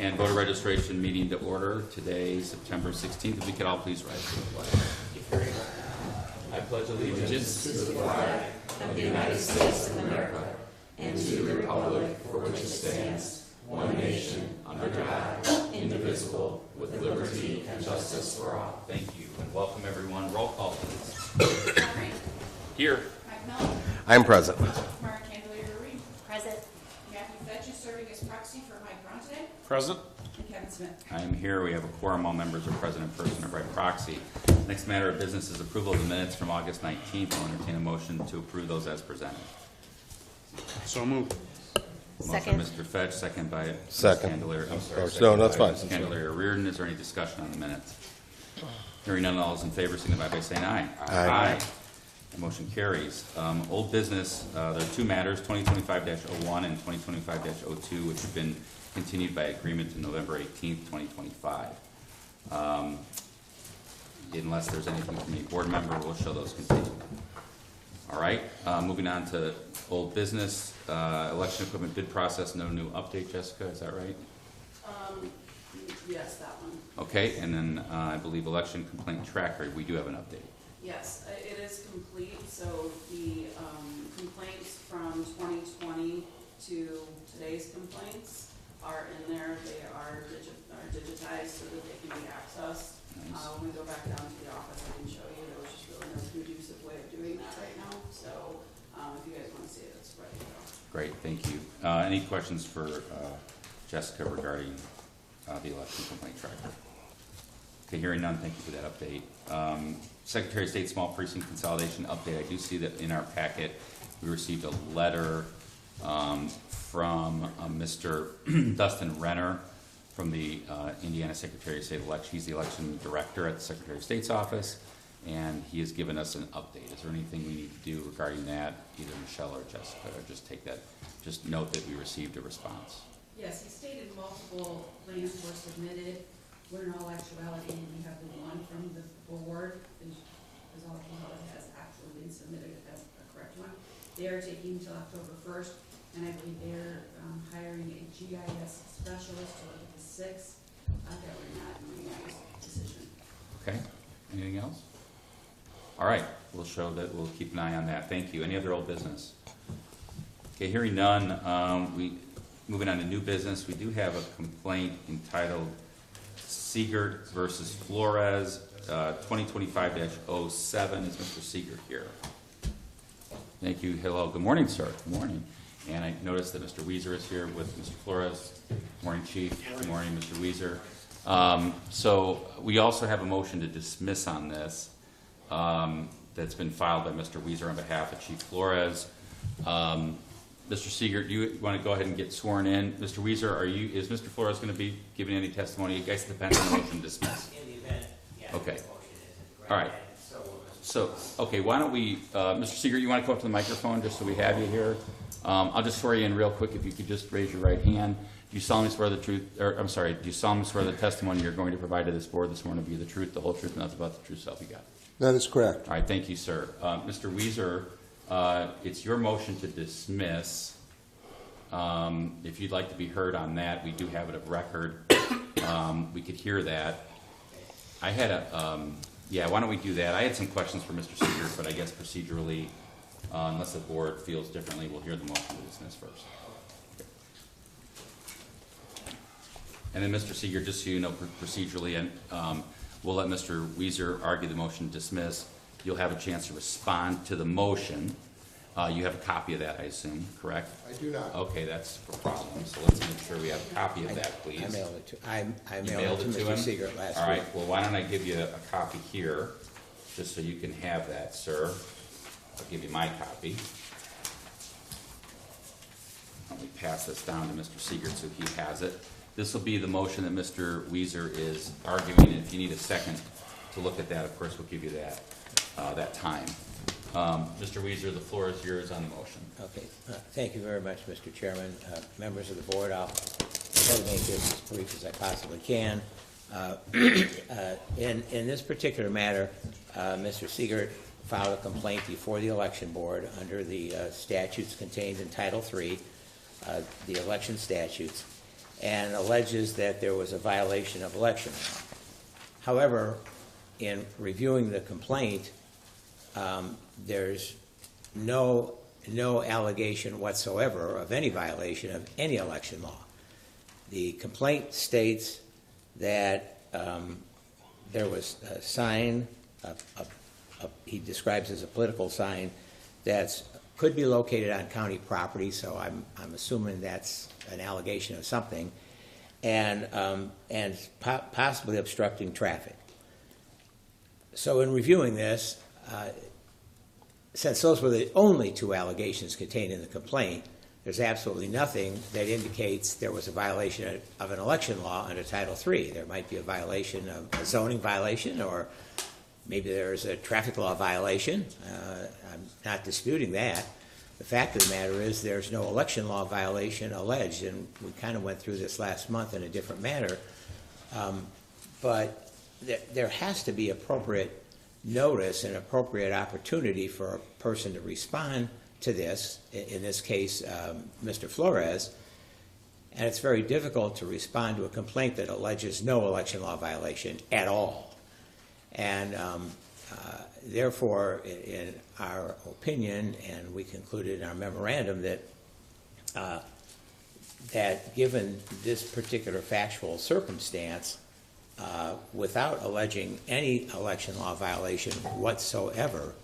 And voter registration meeting to order today, September 16th. If we could all please rise to the flag. I pledge allegiance to the flag of the United States of America and to the republic for which it stands, one nation, under God, indivisible, with liberty and justice for all. Thank you, and welcome everyone. Roll call, please. Here. Mike Miller. I'm present. Mark Candelaria Reed. Present. Matthew Fetch is serving as proxy for Mike Brown today. Present. And Kevin Smith. I am here. We have a quorum. All members are present in person or by proxy. Next matter of business is approval of the minutes from August 19th. I'll entertain a motion to approve those as presented. So moved. Second. Motion by Mr. Fetch, second by Ms. Second. Candelaria. I'm sorry. No, second that's by fine. Ms. Candelaria Reardon. Is there any discussion on the minutes? Hearing none, all those in favor signify by saying aye. Aye. The motion carries. Old business, there are two matters, 2025-01 and 2025-02, which have been continued by agreement to November 18th, 2025. Unless there's anything from any board member, we'll show those continued. All right, moving on to old business, election equipment bid process, no new update, Jessica, is that right? Yes, that one. Okay, and then I believe election complaint tracker, we do have an update. Yes, it is complete. So the complaints from 2020 to today's complaints are in there. They are digitized so that they can be accessed. Nice. When we go back down to the office, I can show you. There was just really no conducive way of doing that right now. So if you guys want to see it, it's ready to go. Great, thank you. Any questions for Jessica regarding the election complaint tracker? Okay, hearing none, thank you for that update. Secretary of State Small Precinct Consolidation update. I do see that in our packet we received a letter from Mr. Dustin Renner from the Indiana Secretary of State election. He's the election director at the Secretary of State's office, and he has given us an update. Is there anything we need to do regarding that, either Michelle or Jessica, or just take that, just note that we received a response? Yes, he stated multiple plans were submitted. Where in all actuality, we have the one from the board is all how it has actually been submitted, if that's the correct one. They are taking until October 1st, and I believe they're hiring a GIS specialist to look at the 6th. That we're not doing a decision. Okay, anything else? All right, we'll show that, we'll keep an eye on that. Thank you. Any other old business? Okay, hearing none, moving on to new business, we do have a complaint entitled Siegert versus Flores, 2025-07. Is Mr. Siegert here? Thank you. Hello. Good morning, sir. Good morning. And I noticed that Mr. Weiser is here with Mr. Flores. Good morning, Chief. Good morning, Mr. Weiser. So we also have a motion to dismiss on this that's been filed by Mr. Weiser on behalf of Chief Flores. Mr. Siegert, do you want to go ahead and get sworn in? Mr. Weiser, is Mr. Flores going to be giving any testimony? You guys depend on the motion to dismiss. In the event, yeah. Okay. The motion isn't All right. So, okay, why don't we, Mr. Siegert, you want to come up to the microphone just so we have you here? I'll just swear you in real quick. If you could just raise your right hand. Do you solemnly swear the truth, or I'm sorry, do you solemnly swear the testimony you're going to provide to this board this morning to be the truth, the whole truth, and nothing but the true self you got? That is correct. All right, thank you, sir. Mr. Weiser, it's your motion to dismiss. If you'd like to be heard on that, we do have it of record. We could hear that. I had yeah, why don't we do that? I had some questions for Mr. Siegert, but I guess procedurally, unless the board feels differently, we'll hear the motion to dismiss first. Okay. And then Mr. Siegert, just so you know procedurally, and we'll let Mr. Weiser argue the motion to dismiss. You'll have a chance to respond to the motion. You have a copy of that, I assume, correct? I do not. Okay, that's a problem. So let's make sure we have a copy of that, please. I mailed it to, I You mailed it to Mr. him? Siegert last All right, week. well, why don't I give you a copy here, just so you can have that, sir. I'll give you my copy. Let me pass this down to Mr. Siegert so he has it. This will be the motion that Mr. Weiser is arguing, and if you need a second to look at that, of course, we'll give you that time. Mr. Weiser, the floor is yours on the motion. Okay, thank you very much, Mr. Chairman. Members of the board, I'll try to make this as brief as I possibly can. In this particular matter, Mr. Siegert filed a complaint before the election board under the statutes contained in Title III, the election statutes, and alleges that there was a violation of election law. However, in reviewing the complaint, there's no allegation whatsoever of any violation of any election law. The complaint states that there was a sign, he describes as a political sign, that could be located on county property, so I'm assuming that's an allegation of something, and possibly obstructing traffic. So in reviewing this, since those were the only two allegations contained in the complaint, there's absolutely nothing that indicates there was a violation of an election law under Title III. There might be a violation of a zoning violation, or maybe there's a traffic law violation. I'm not disputing that. The fact of the matter is there's no election law violation alleged, and we kind of went through this last month in a different manner. But there has to be appropriate notice and appropriate opportunity for a person to respond to this, in this case, Mr. Flores, and it's very difficult to respond to a complaint that alleges no election law violation at all. And therefore, in our opinion, and we concluded in our memorandum that that given this particular factual circumstance, without alleging any election law violation whatsoever,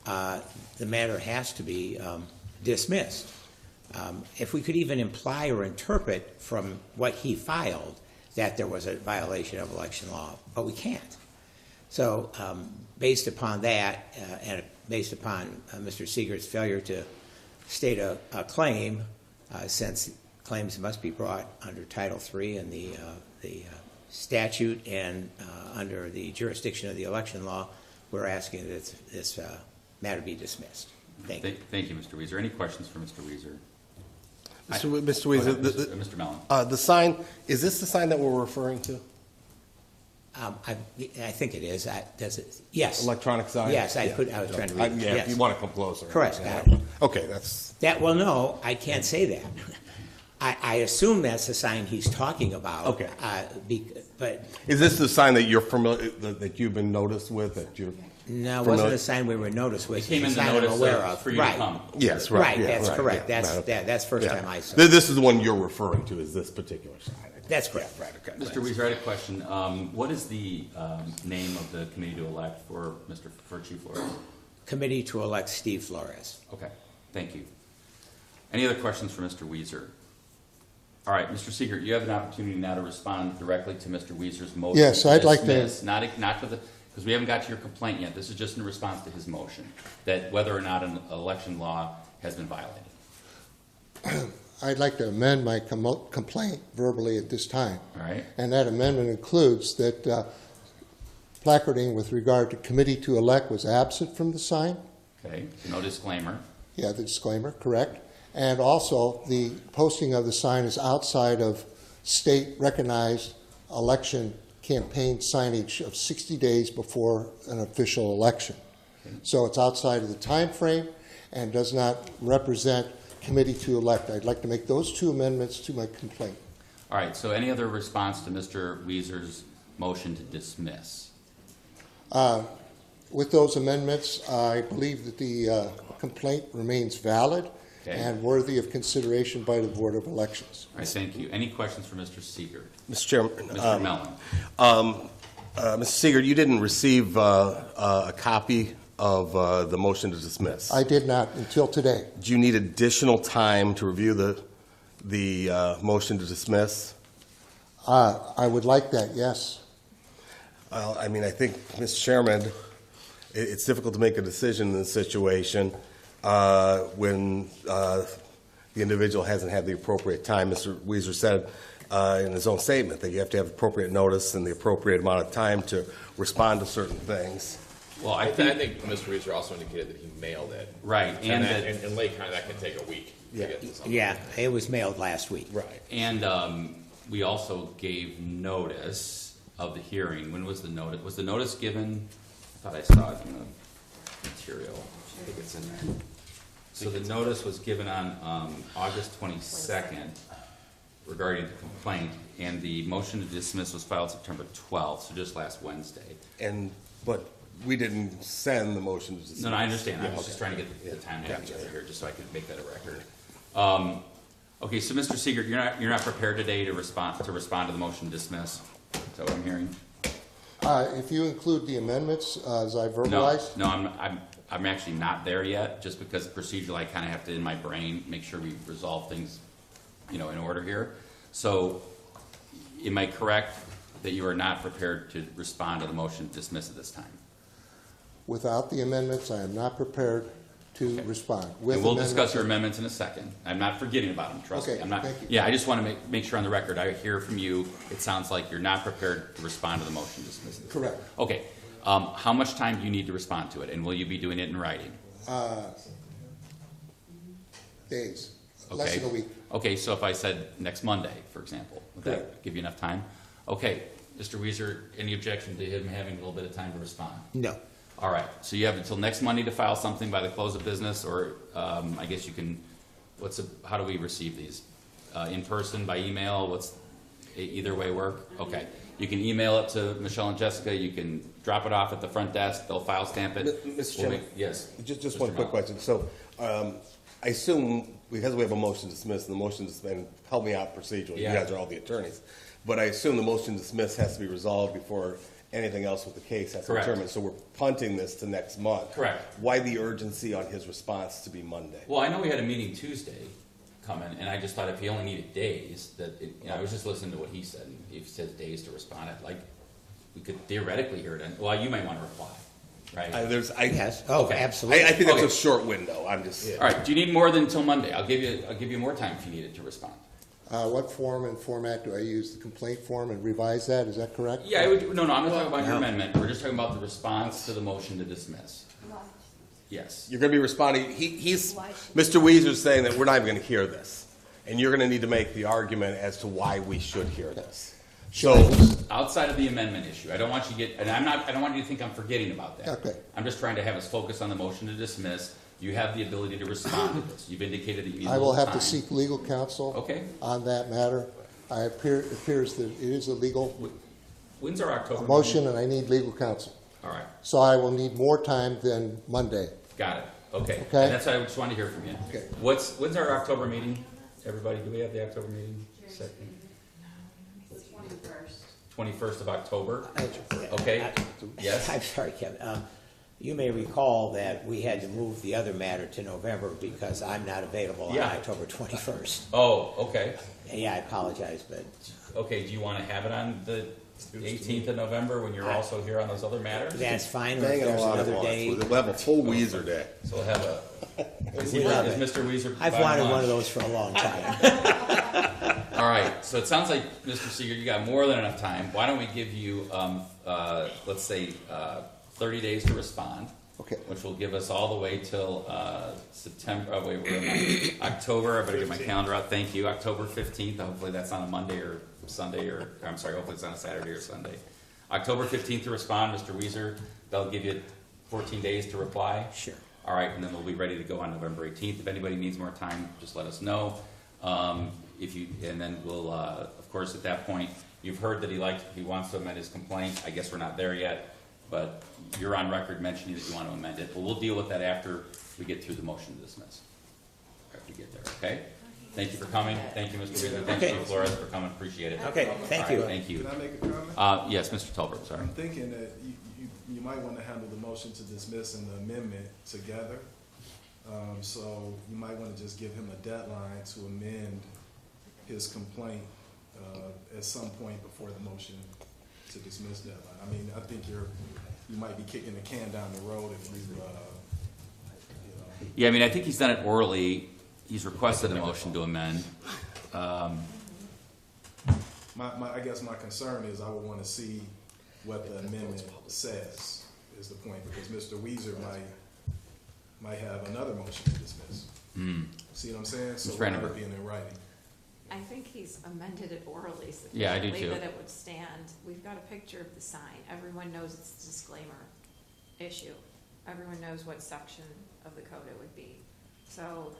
the matter has to be dismissed. If we could even imply or interpret from what he filed that there was a violation of election law, but we can't. So based upon that, and based upon Mr. Seeger's failure to state a claim, since claims must be brought under Title III and the statute and under the jurisdiction of the election law, we're asking that this matter be dismissed. Thank you. Thank you, Mr. Weiser. Any questions for Mr. Weiser? Mr. Weiser, Mr. Mellon. the sign, is this the sign that we're referring to? I think it is. Does it? Yes. Electronic sign? Yes, I Yeah. was trying to read. Yeah, Yes. if you want to come closer. Correct. Yeah. Got it. Okay, that's, Well, no, I can't say that. I assume that's the sign he's talking about. Okay. But is this the sign that you're familiar, that you've been noticed with, that you're? no, it Familiar- wasn't a sign we were noticed with. It came in It's a the sign I'm notice aware of. for you to Right. come. Yes, Right, right. yeah, that's right, correct. yeah, That's first yeah. time I saw it. This is the one you're referring to, is this particular sign? I think. That's correct. Right, okay. Mr. Weiser, I had a question. What is the name of the committee to elect for Chief Flores? Committee to elect Steve Flores. Okay, thank you. Any other questions for Mr. Weiser? All right, Mr. Seeger, you have an opportunity now to respond directly to Mr. Weiser's motion. Yes, I'd like to- dismiss, not to the, because we haven't got to your complaint yet. This is just in response to his motion, that whether or not an election law has been violated. I'd like to amend my complaint verbally at this time. All right? And that amendment includes that placarding with regard to committee to elect was absent from the sign. Okay, so no disclaimer. Yeah, the disclaimer, correct. And also, the posting of the sign is outside of state-recognized election campaign signage of 60 days before an official election. So it's outside of the time frame and does not represent committee to elect. I'd like to make those two amendments to my complaint. All right, so any other response to Mr. Weiser's motion to dismiss? With those amendments, I believe that the complaint remains valid Okay. and worthy of consideration by the Board of Elections. All right, thank you. Any questions for Mr. Seeger? Mr. Chairman. Mr. Mellon? Mr. Seeger, you didn't receive a copy of the motion to dismiss. I did not until today. Do you need additional time to review the motion to dismiss? I would like that, yes. Well, I mean, I think, Mr. Chairman, it's difficult to make a decision in this situation when the individual hasn't had the appropriate time. Mr. Weiser said in his own statement that you have to have appropriate notice and the appropriate amount of time to respond to certain things. Well, I think Mr. Reeser also indicated that he mailed it. Right, and that, In Lake County, that can take a week to get to something. Yeah, it was mailed last week. Right. and we also gave notice of the hearing. When was the notice? Was the notice given? I thought I saw it in the material. I think it's in there. So the notice was given on August 22nd, regarding the complaint, and the motion to dismiss was filed September 12th, so just last Wednesday. But we didn't send the motion to dismiss. No, I understand. I Yeah, was just okay. trying to get the timeline together here, just so I could make that a record. Okay, so Mr. Siegert, you're not prepared today to respond to the motion to dismiss? Is that what I'm hearing? If you include the amendments, as I No, verbalized, no, I'm actually not there yet, just because procedurally I kind of have to, in my brain, make sure we resolve things, in order here. So, am I correct that you are not prepared to respond to the motion to dismiss at this time? without the amendments, I am not prepared to respond. With And we'll discuss amendments- your amendments in a second. I'm not forgetting about them, trust me. Okay, I'm not. thank you. Yeah, I just want to make sure on the record, I hear from you, it sounds like you're not prepared to respond to the motion to dismiss. Correct. Okay, how much time do you need to respond to it, and will you be doing it in writing? Days, less Okay. than a week. Okay, so if I said next Monday, for example, would that Correct. give you enough time? Okay, Mr. Weezer, any objection to him having a little bit of time to respond? No. All right, so you have until next Monday to file something by the close of business, or I guess you can, how do we receive these? In person, by email, either way work? Okay. You can email it to Michelle and Jessica, you can drop it off at the front desk, they'll file stamp it. Mr. We'll Chairman? make- Yes. Just Mr. one quick Mel. question. So, I assume, because we have a motion to dismiss, and the motion to dismiss, and help me out procedurally, you Yeah. guys are all the attorneys. But I assume the motion to dismiss has to be resolved before anything else with the case has to be Correct. determined. So we're punting this to next month. Correct. Why the urgency on his response to be Monday? Well, I know we had a meeting Tuesday coming, and I just thought if he only needed days, I was just listening to what he said, and if he said days to respond, we could theoretically hear it, well, you might want to reply, right? Yes, oh, Okay. absolutely. I think that's Okay. a short window. I'm just. All right, do you need more than until Monday? I'll give you more time if you need it to respond. What form and format do I use? The complaint form and revise that, is that correct? Yeah, no, I'm not talking about your No. amendment, we're just talking about the response to the motion to dismiss. Yes. You're going to be responding. Mr. Weezer's saying that we're not even going to hear this, and you're going to need to make the argument as to why we should hear this. So, Outside of the amendment issue, I don't want you to get, and I don't want you to think I'm forgetting about that. Okay. I'm just trying to have us focus on the motion to dismiss. You have the ability to respond to this. You've indicated that you need a I will little have to time. seek legal counsel Okay. on that matter. It appears that it is a legal When's our October? motion, meeting? and I need legal counsel. All right, So I will need more time than Monday. got it. Okay. Okay. And that's what I just wanted to hear from you. Okay. When's our October meeting? Everybody, do we have the October meeting? Second. The 21st. 21st of October? Okay. Yes? I'm sorry, Kevin. You may recall that we had to move the other matter to November because I'm not available on Yeah. October 21st. Oh, okay. Yeah, I apologize, but Okay, do you want to have it on the 18th of November when you're also here on those other matters? that's fine. If hang it there's along another once. day, We'll have a full Weezer day. So we'll have a, is We love it. Mr. Weezer? I've buying wanted one lunch? of those for a long time. All right, so it sounds like, Mr. Seeger, you got more than enough time. Why don't we give you, let's say, 30 days to respond? Okay. Which will give us all the way till September, October, I better get my calendar out, thank you, October 15th, hopefully that's on a Monday or Sunday, I'm sorry, hopefully it's on a Saturday or Sunday. October 15th to respond, Mr. Weezer, that'll give you 14 days to reply? Sure. All right, and then we'll be ready to go on November 18th. If anybody needs more time, just let us know. And then we'll, of course, at that point, you've heard that he wants to amend his complaint. I guess we're not there yet, but you're on record mentioning that you want to amend it. But we'll deal with that after we get through the motion to dismiss. After we get there, okay? Thank you for coming. Thank you, Mr. Weaver. Thank Okay. you, Flores, for coming. Appreciate it. Okay, thank All right, you. Thank you. Can I make a comment? Yes, Mr. Tolbert, sorry. I'm thinking that you might want to handle the motion to dismiss and the amendment together. So you might want to just give him a deadline to amend his complaint at some point before the motion to dismiss deadline. I mean, I think you might be kicking the can down the road if you know. Yeah, I mean, I think he's done it orally. He's requested a motion to amend. I guess my concern is I would want to see what the amendment says, is the point, because Mr. Weezer might have another motion to dismiss. See what I'm saying? So Ms. without Brandenburg. it being in writing. I think he's amended it orally Yeah, I do sufficiently too. that it would stand. We've got a picture of the sign. Everyone knows it's a disclaimer issue. Everyone knows what section of the code it would be. So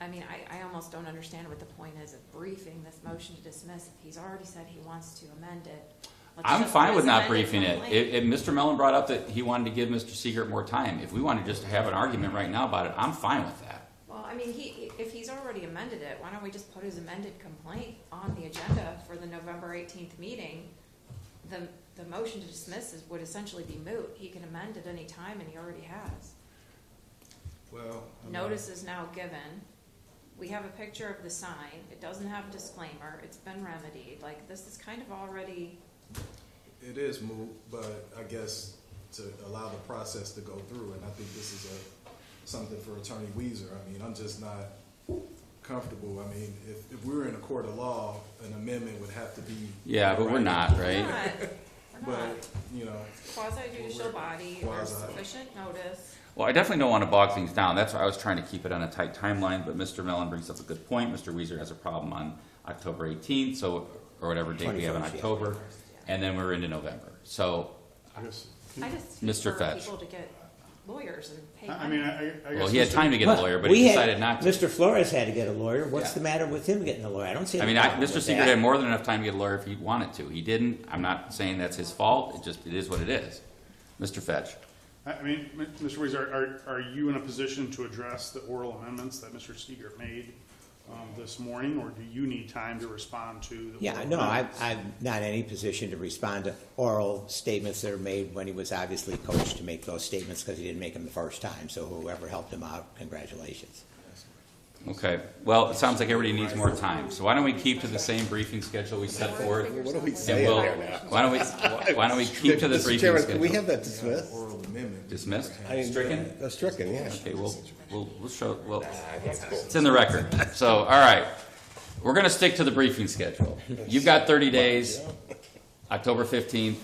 I mean, I almost don't understand what the point is of briefing this motion to dismiss if he's already said he wants to amend it. Let's I'm just fine put with his not amended briefing it. complaint. If Mr. Mellon brought up that he wanted to give Mr. Seegert more time, if we want to just have an argument right now about it, I'm fine with that. Well, I mean, if he's already amended it, why don't we just put his amended complaint on the agenda for the November 18th meeting? The motion to dismiss would essentially be moot. He can amend at any time, and he already has. Well, I mean, Notice is now given. We have a picture of the sign. It doesn't have a disclaimer. It's been remedied. Like, this is kind of already, it is moot, but I guess to allow the process to go through, and I think this is something for Attorney Weezer. I mean, I'm just not comfortable. I mean, if we were in a court of law, an amendment would have to be. Yeah, but we're not, right? we're not. But, you know, Quasi judicial body or Quasi. sufficient notice. Well, I definitely don't want to bog things down. That's why I was trying to keep it on a tight timeline, but Mr. Mellon brings up a good point. Mr. Weezer has a problem on October 18th, so, or whatever date we have in 21st, yeah. October, and then we're into November. So, I just Mr. hate for Fetch. people to get lawyers and pay I mean, money. I guess. well, he had Mr. time to get a lawyer, but We he had- decided not to. Mr. Flores had to get a lawyer. What's Yeah. the matter with him getting a lawyer? I don't see I any mean, problem Mr. with Seegert that. had more than enough time to get a lawyer if he wanted to. He didn't. I'm not saying that's his fault. It is what it is. Mr. Fetch. I mean, Mr. Weezer, are you in a position to address the oral amendments that Mr. Seeger made this morning, or do you need time to respond to the Yeah, oral no, amendments? I'm not in any position to respond to oral statements that are made when he was obviously coached to make those statements because he didn't make them the first time. So whoever helped him out, congratulations. Okay, well, it sounds like everybody needs more time, so why don't we keep to the same briefing schedule we set forth? What are we And saying we'll, there now? why don't we keep to the Mr. briefing Chairman, can we schedule? have that dismissed? oral amendment. Dismissed? I- Stricken? Stricken, yeah. Okay, we'll show, well, it's in the record. So, all right, we're gonna stick to the briefing schedule. You've got 30 days, October 15th.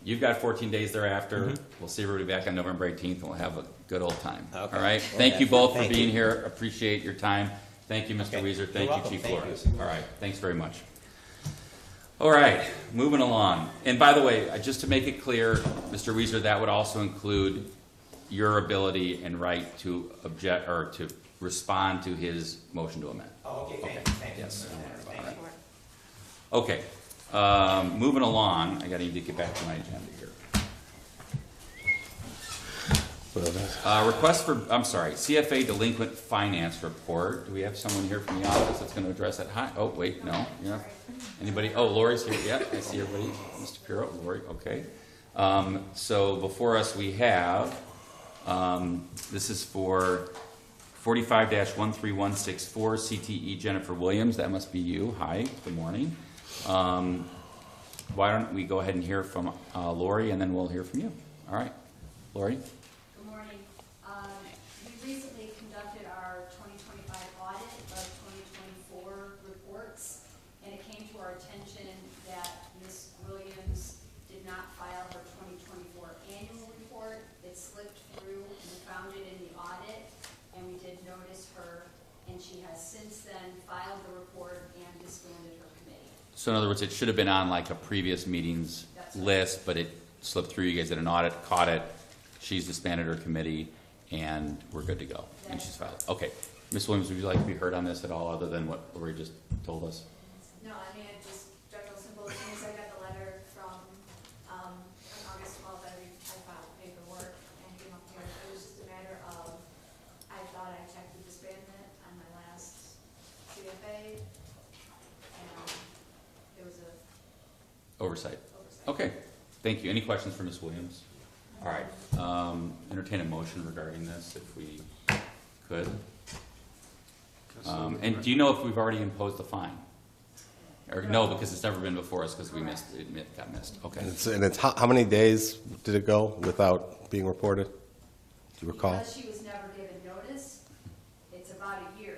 You've got 14 days thereafter. We'll see everybody back on November 18th, and we'll have a good old time. All Okay. right? Thank you both for Thank being you. here. Appreciate your time. Thank you, Mr. Okay. Weezer. You're Thank you, welcome. Chief Thank Flores. All right, thanks very much. All right, moving along. And by the way, just to make it clear, Mr. Weezer, that would also include your ability and right to object or to respond to his motion to amend. Oh, okay, thank you. Yes. Thank you. Okay, moving along, I gotta need to get back to my agenda here. Request for, I'm sorry, CFA delinquent finance report. Do we have someone here from the office that's gonna address that? Hi, oh, wait, no, yeah. Anybody? Oh, Lori's here, yeah, I see everybody. Mr. Pirro, Lori, okay. So before us, we have, this is for 45-13164 CTE Jennifer Williams. That must be you. Hi, good morning. Why don't we go ahead and hear from Lori, and then we'll hear from you. All right, Lori? Good morning. We recently conducted our 2025 audit of 2024 reports, and it came to our attention that Ms. Williams did not file her 2024 annual report. It slipped through, and we found it in the audit, and we did notice her, and she has since then filed the report and disbanded her committee. So in other words, it should have been on like a previous meeting's That's right. list, but it slipped through. You guys did an audit, caught it. She's disbanded her committee, and we're good to go. And she's filed. Okay. Ms. Williams, would you like to be heard on this at all, other than what Lori just told us? No, I mean, it just, general simple, as soon as I got the letter from, on August 12th, I filed paperwork and came up here. It was just a matter of, I thought I checked the disbandment on my last CFA, and there was a Oversight. oversight. Okay. Thank you. Any questions for Ms. Williams? All right. Entertain a motion regarding this, if we could. And do you know if we've already imposed the fine? Or no, because it's never been before us, because we missed, it got missed. Okay. And it's how many days did it go without being reported? Do you recall? Because she was never given notice, it's about a year,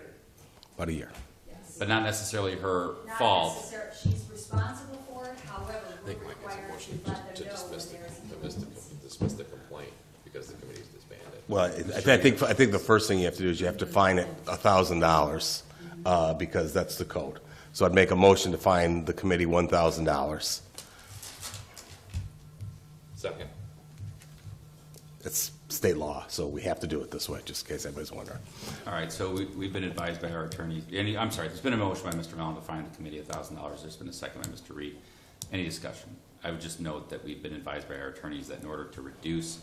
About a year. yes. But not necessarily her Not fault. necessarily, she's responsible for it, however, I we're think Mike has a required motion to let to them know when dismiss there is an the, dismiss the complaint because the committee's disbanded. Well, I think the first thing you have to do is you have to fine it $1,000 because that's the code. So I'd make a motion to fine the committee $1,000. Second. It's state law, so we have to do it this way, just in case anybody's wondering. All right, so we've been advised by our attorney, I'm sorry, there's been a motion by Mr. Mellon to fine the committee $1,000. There's been a second by Mr. Reed. Any discussion? I would just note that we've been advised by our attorneys that in order to reduce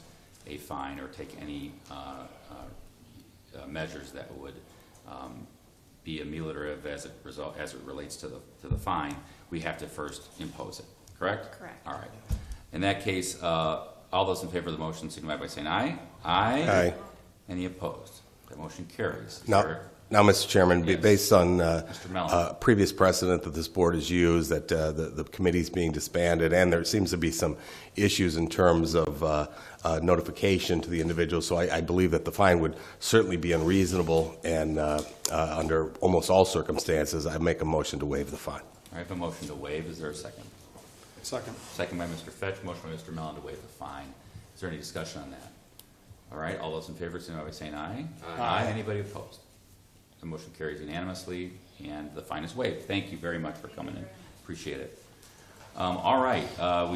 a fine or take any measures that would be ameliorative as it relates to the fine, we have to first impose it, correct? Correct. All right. In that case, all those in favor of the motion signify by saying aye. Aye. Any opposed? The motion carries. Now, Mr. Chairman, Yes. based on Mr. Mellon. previous precedent that this board has used, that the committee's being disbanded, and there seems to be some issues in terms of notification to the individual, so I believe that the fine would certainly be unreasonable, and under almost all circumstances, I make a motion to waive the fine. I have a motion to waive. Is there a second? Second. Second by Mr. Fetch, motion by Mr. Mellon to waive the fine. Is there any discussion on that? All right, all those in favor, signify by saying aye. Aye. Anybody opposed? The motion carries unanimously, and the fine is waived. Thank you very much for coming in. Appreciate it. All right,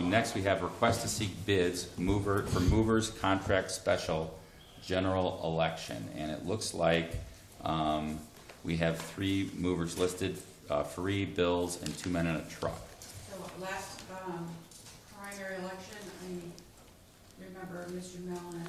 next we have request to seek bids for movers contract special general election, and it looks like we have 3 movers listed, Free, Bills, and 2 men in a truck. So last primary election, I remember Mr. Mellon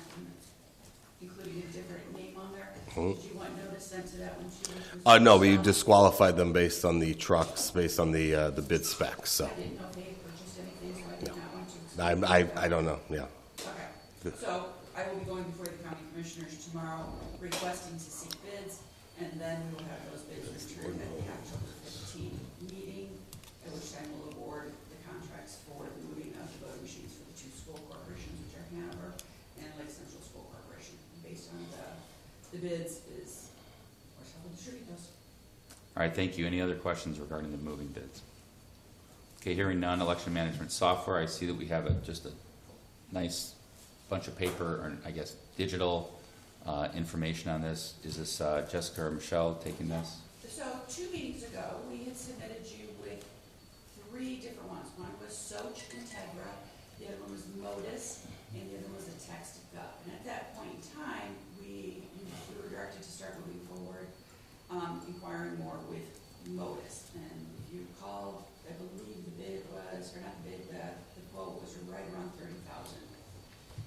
including a different name on there. Did you want notice sent to that one too? No, we disqualified them based on the trucks, based on the bid specs, so. I didn't know if they purchased anything, so I did not want to. I don't know, yeah. Okay, so I will be going before the county commissioners tomorrow requesting to seek bids, and then we will have those bids returned at the October 15 meeting, at which time we'll award the contracts for the moving of the voting machines for the 2 school corporations, which are Hanover and Lake Central School Corporation. Based on the bids is, of course, how we'll distribute those. All right, thank you. Any other questions regarding the moving bids? Okay, hearing none, election management software. I see that we have just a nice bunch of paper, or I guess digital information on this. Is this Jessica or Michelle taking this? So 2 meetings ago, we had submitted you with 3 different ones. One was Soch Integra, the other one was Modus, and the other one was a Text-Gov. And at that point in time, we were directed to start moving forward, inquiring more with Modus. And if you recall, I believe the bid was, or not the bid, the quote was right around $30,000.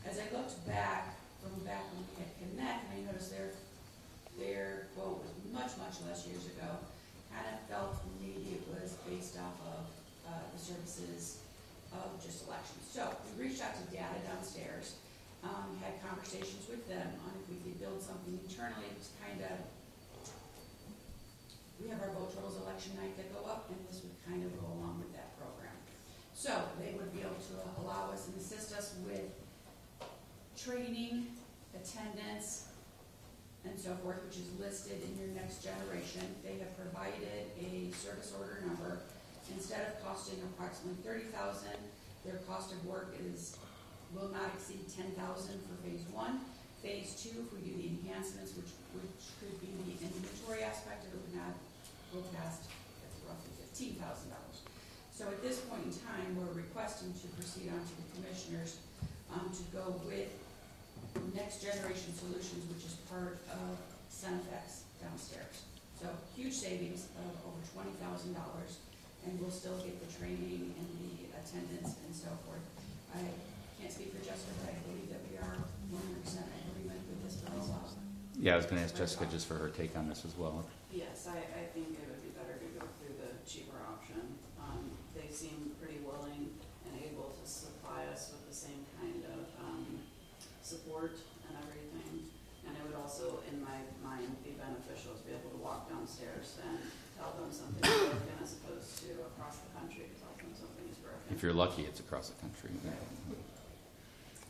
As I looked back from back when we had Connect, and I noticed their quote was much, much less years ago. Kind of felt maybe it was based off of the services of just elections. So we reached out to Data Downstairs, had conversations with them on if we could build something internally. It was kind of, we have our vote totals election night that go up, and this would kind of go along with that program. So they would be able to allow us and assist us with training, attendance, and so forth, which is listed in your next generation. They have provided a service order number. Instead of costing approximately $30,000, their cost of work will not exceed $10,000 for phase 1. Phase 2, if we do the enhancements, which could be the inventory aspect, it would not go past roughly $15,000. So at this point in time, we're requesting to proceed on to the commissioners to go with Next Generation Solutions, which is part of Cenefex downstairs. So huge savings of over $20,000, and we'll still get the training and the attendance and so forth. I can't speak for Jessica, but I believe that we are 100% in agreement with this proposal. Yeah, I was going to ask Jessica just for her take on this as well. Yes, I think it would be better to go through the cheaper option. They seem pretty willing and able to supply us with the same kind of support and everything. And it would also, in my mind, be beneficial to be able to walk downstairs and tell them something is broken as opposed to across the country to tell them something is broken. If you're lucky, it's across the country.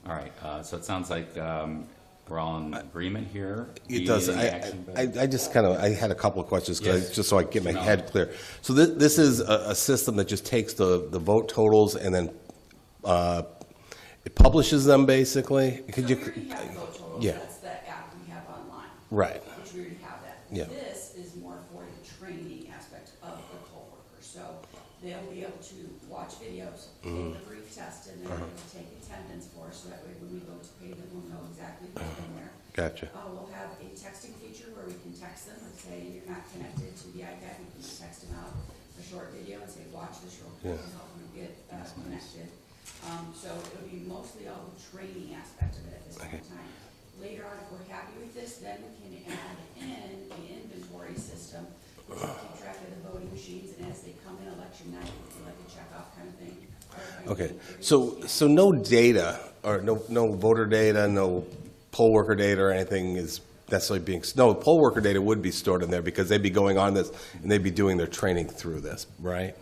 All right, so it sounds like we're all in agreement here. It does. I just kind of, I had a couple of questions, Yes. just so I get my head clear. So this is a system that just takes the vote totals and then it publishes them, basically? So we already have vote totals. Yeah. That's the app we have online. Right. Which we already have that. Yeah. This is more for the training aspect of the poll workers. So they'll be able to watch videos, take a brief test, and then we'll take attendance for us, so that way when we go to pay them, we'll know exactly who's been there. Gotcha. We'll have a texting feature where we can text them, let's say you're not connected to the iPad, we can just text them out a short video and say, watch this real quick, and help them get connected. So it'll be mostly all the training aspect of it at this point in time. Later on, if we're happy with this, then we can add in the inventory system, which will keep track of the voting machines, and as they come in election night, it's like a checkoff kind of thing. Okay, so no data, or no voter data, no poll worker data or anything is necessarily being, no, poll worker data would be stored in there because they'd be going on this and they'd be doing their training through this, right?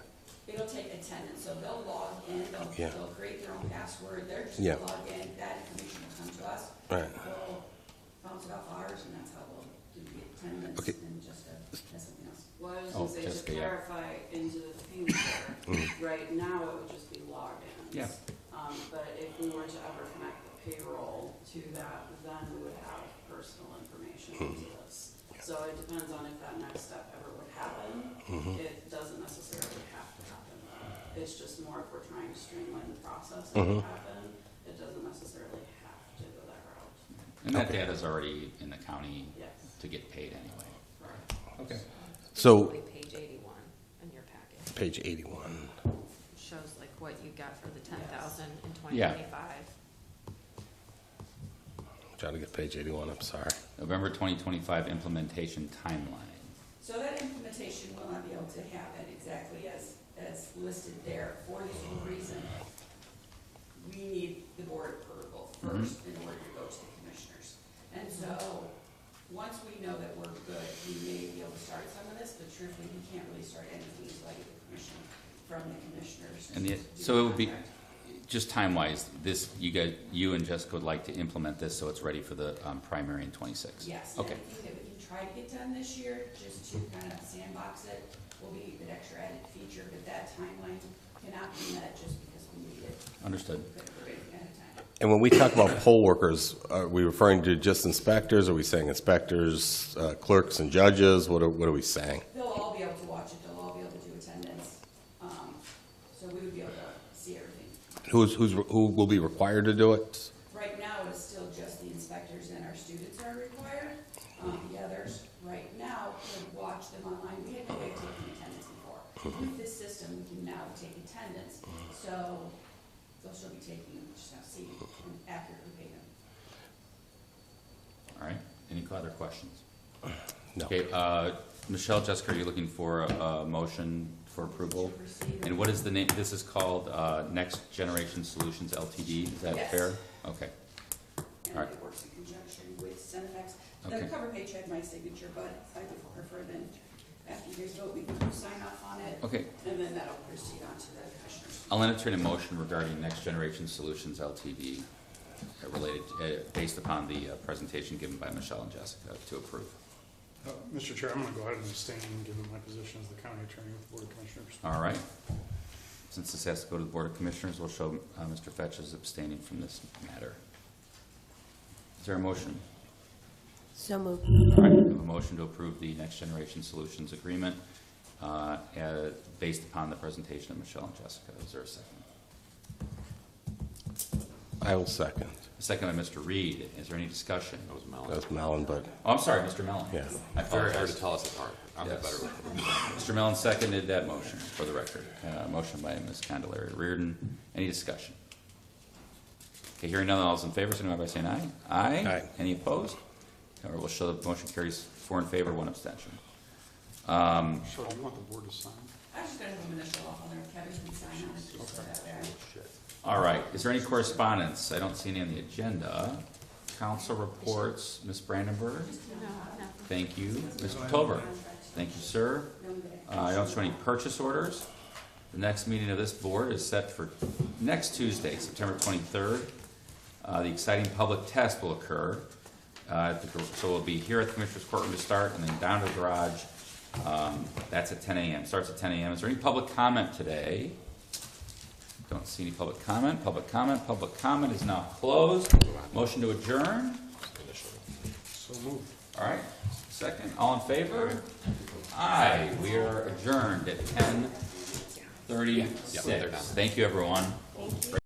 It'll take attendance, so they'll log in, Yeah. they'll create their own password, they're just Yeah. gonna log in, that information will come to us. Right. We'll bounce it off ours, and that's how we'll do the attendance Okay. and just something else. Well, I was Oh, gonna say, Jessica, to yeah. clarify into the future, right now it would just be logins. Yeah. But if we were to ever connect the payroll to that, then we would have personal information into this. So it depends on if that next step ever would happen. It doesn't necessarily have to happen. It's just more if we're trying to streamline the process and it happen, it doesn't necessarily have to go that route. And that data's already in the county Yes. to get paid anyway. Right. Okay. So, Page 81 in your packet page 81. shows like what you got for the 10,000 in Yeah. 2025. Trying to get page 81, I'm sorry. November 2025 implementation timeline. So that implementation will not be able to happen exactly as listed there, for the same reason. We need the board approval first in order to go to the commissioners. And so, once we know that we're good, we may be able to start some of this, but truthfully, we can't really start anything until I get the permission from the commissioners. And to the, do so it would be, contract. just time-wise, this, you and Jessica would like to implement this so it's ready for the primary in 26? Yes, Okay. anything that we can try to get done this year, just to kind of sandbox it, will be an extra added feature, but that timeline cannot be met just because we need it. Understood. But we're ready ahead of time. And when we talk about poll workers, are we referring to just inspectors? Are we saying inspectors, clerks and judges? What are we saying? They'll all be able to watch it, they'll all be able to do attendance, so we would be able to see everything. Who will be required to do it? Right now, it's still just the inspectors and our students are required. The others, right now, could watch them online. We had no way of taking attendance before. With this system, we can now take attendance, so they'll still be taking, just have to see and accurately pay them. All right. Any other questions? No. Okay, Michelle, Jessica, are you looking for a motion for approval? To receive And what is the name, this is called Next Generation Solutions LTD, is that Yes. fair? Okay, And All right. it works in conjunction with Cenex. Okay. The cover page had my signature, but I would prefer then, after you guys vote, we can sign off on it. okay. And then that'll proceed on to the commissioners. I'll entertain a motion regarding Next Generation Solutions LTD related, based upon the presentation given by Michelle and Jessica to approve. Mr. Chair, I'm gonna go ahead and abstain, given my position as the county attorney with the Board of Commissioners. All right. Since this has to go to the Board of Commissioners, we'll show Mr. Fetch is abstaining from this matter. Is there a motion? So moved. All right, we have a motion to approve the Next Generation Solutions Agreement based upon the presentation of Michelle and Jessica. Is there a second? I will second. A second by Mr. Reed. Is there any discussion? That was Mellon. That was Mellon, but Oh, I'm sorry, Mr. Mellon. Yeah. I Very hard apologize. to tell us apart. I'm the Yes. better one. Mr. Mellon seconded that motion for the record. Motion by Ms. Candelaria Reardon. Any discussion? Okay, hearing none, all those in favor, signify by saying aye. Aye. Aye. Any opposed? Or we'll show the motion carries 4 in favor, 1 abstention. So do you want the board to sign? I was just gonna have them initial off on there, Kevin can sign on it, just so that way. All right, is there any correspondence? I don't see any on the agenda. Council reports, Ms. Brandenburg? No, no. Thank you. Mr. Tolbert? Thank you, sir. I don't show any purchase orders. The next meeting of this board is set for next Tuesday, September 23rd. The exciting public test will occur. So we'll be here at the Commissioner's Courtroom to start, and then down to the garage. That's at 10 a.m. Starts at 10 a.m. Is there any public comment today? Don't see any public comment. Public comment is now closed. Motion to adjourn. So moved. All right, second, all in favor? Aye, we are adjourned at 10 36. Thank you, everyone.